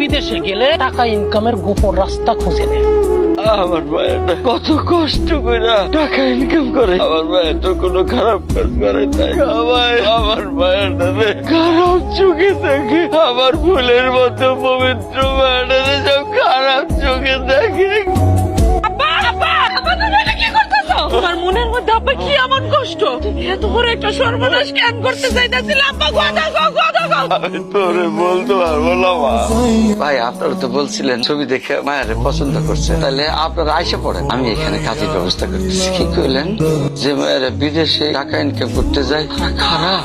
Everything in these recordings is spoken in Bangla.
বিদেশে গেলে টাকা ইনকামের গোপন রাস্তা খুঁজে নেয়। আমার মায়েরটা কত কষ্ট করে টাকা ইনকাম করে, আমার মায়ের তো কোনো খারাপ কাজ করে নাই। আমার মায়েরটা খারাপ চোখে দেখে, আমার ফুলের মতো পবিত্র মায়েরটা সব খারাপ চোখে দেখে। তোমার মনের মধ্যে আব্বা কি এমন কষ্ট? তুমি এত বড় একটা সর্বনাশ কেন করতে চাইতেছিলে আব্বা? আমি তোরে বলতে পারবো না মা। ভাই আপনারা তো বলছিলেন ছবি দেখে মায়ের পছন্দ করছে, তাহলে আপনারা আইসা পড়েন, আমি এখানে কাজের ব্যবস্থা করতেছি। কি কইলেন যে মায়ের বিদেশে টাকা ইনকাম করতে যায়? খারাপ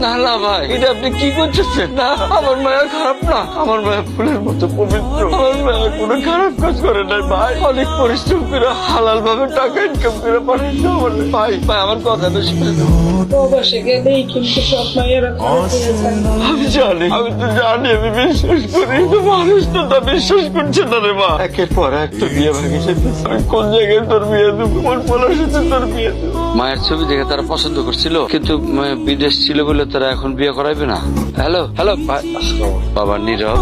না না ভাই, এটা আপনি কি করতেছেন? না, আমার মায়া খারাপ না, আমার মায়া ফুলের মতো পবিত্র, আমার মায়া কোনো খারাপ কাজ করে নাই ভাই। অনেক পরিশ্রম করে হালাল ভাবে টাকা ইনকাম করে পাঠাইছে আমার ভাই। ভাই আমার কথাটা শুনে প্রবাসে গেলেই কিন্তু সব মায়েরা আমি জানি, আমি তো জানি, আমি বিশ্বাস করি, কিন্তু মানুষ তো তা বিশ্বাস করছে না রে মা। একের পর এক তো বিয়ে ভেঙে যেতেছে, আমি কোন জায়গায় তোর বিয়ে দেবো, কোন পোলার সাথে তোর বিয়ে দেবো? মায়ের ছবি দেখে তারা পছন্দ করছিল, কিন্তু বিদেশ ছিল বলে তারা এখন বিয়ে করাইবে না। হ্যালো হ্যালো বাবা নীরব,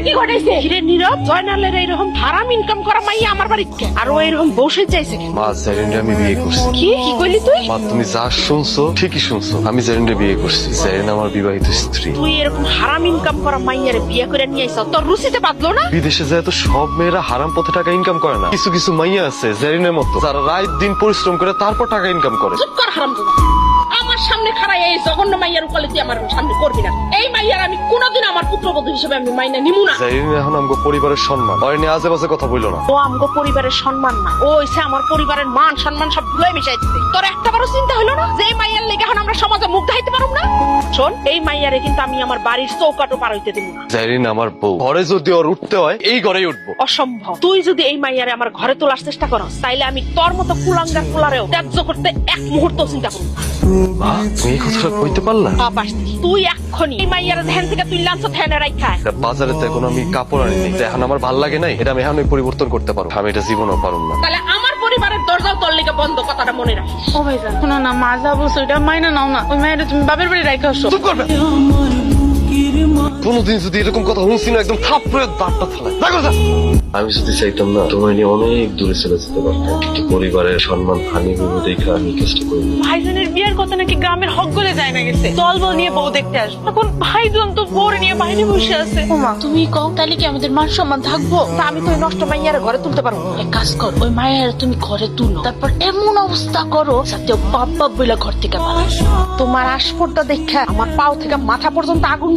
কি ঘটাইছে? হিরে নীরব, জয়নালের এইরকম হারাম ইনকাম করা মাইয়া আমার বাড়িতে, আর ও এরকম বসে চাইছে কেন? মা জেরিনরে আমি বিয়ে করছি। কি কি কইলি তুই? মা তুমি যা শুনছো ঠিকই শুনছো, আমি জেরিনরে বিয়ে করছি। জেরিন আমার বিবাহিত স্ত্রী। তুই এরকম হারাম ইনকাম করা মাইয়ারে বিয়ে করে নিয়ে আইছ, তোর রুচিতে বাঁধলো না? বিদেশে যায় তো সব মেয়েরা হারাম পথে টাকা ইনকাম করে না, কিছু কিছু মাইয়া আছে জেরিনের মতো যারা রাত দিন পরিশ্রম করে তারপর টাকা ইনকাম করে। চুপ কর হারামজাদা, আমার সামনে খাড়াই এই জঘন্য মাইয়ার উকালে তুই আমার সামনে করবি না। এই মাইয়ার আমি কোনোদিন আমার পুত্রবধূ হিসেবে আমি মাইনা নিমু না। জেরিন এখন আমগো পরিবারের সম্মান, ওই নিয়ে আজে বাজে কথা বইলো না। ও আমগো পরিবারের সম্মান না, ও হইছে আমার পরিবারের মান সম্মান সব ভুলাই মিশাই দিতে। তোর একটাবারও চিন্তা হলো না যে এই মাইয়ার লেগে এখন আমরা সমাজে মুখ দেখাইতে পারব না? শোন, এই মাইয়ারে কিন্তু আমি আমার বাড়ির চৌকাটও পার হইতে দেব না। জেরিন আমার বউ, ঘরে যদি ওর উঠতে হয় এই ঘরেই উঠবো। অসম্ভব। তুই যদি এই মাইয়ারে আমার ঘরে তোলার চেষ্টা করস, তাইলে আমি তোর মতো কুলাঙ্গার কুলারেও ত্যায্য করতে এক মুহূর্ত চিন্তা করব না। মা তুমি এই কথাটা কইতে পারলা? তুই এক্ষুনি এই মাইয়ার ধ্যান থেকে তুই লাঞ্চ ধ্যানে রাখা। বাজারে তো এখন আমি কাপড় আনিনি, এখন আমার ভাল লাগে নাই, এটা আমি এখন পরিবর্তন করতে পারবো, আমি এটা জীবনও পারুম না। তাহলে আমার পরিবারের দরজাও তোর লেগে বন্ধ, কথাটা মনে রাখিস। ও ভাইজান শোনো না, মা যা বলছো এটা মাইনা নাও না। ওই মায়ের তুমি বাপের বাড়ি রাখা আসো। চুপ করবে। কোনদিন যদি এরকম কথা শুনছি না, একদম থাপড়ে দাঁতটা ফেলাই। আমি যদি চাইতাম না তোমায় নিয়ে অনেক দূরে চলে যেতে পারতাম, কিন্তু পরিবারের সম্মান হানি হইব দেখে আমি কাজটা করিনি। ভাইজানের বিয়ের কথা নাকি গ্রামের হক গলে যায় না গেছে, দল বল নিয়ে বউ দেখতে আসবো। এখন ভাইজান তো বউ নিয়ে বাইরে বসে আছে। ওমা তুমি কও তাহলে কি আমাদের মান সম্মান থাকবো? তা আমি তো ওই নষ্ট মাইয়ারে ঘরে তুলতে পারবো না। এক কাজ কর, ওই মায়ের তুমি ঘরে তুলো, তারপর এমন অবস্থা করো যাতে ও বাপ বাপ বইলা ঘর থেকে পালায়। তোমার আসপরটা দেখে আমার পাও থেকে মাথা পর্যন্ত আগুন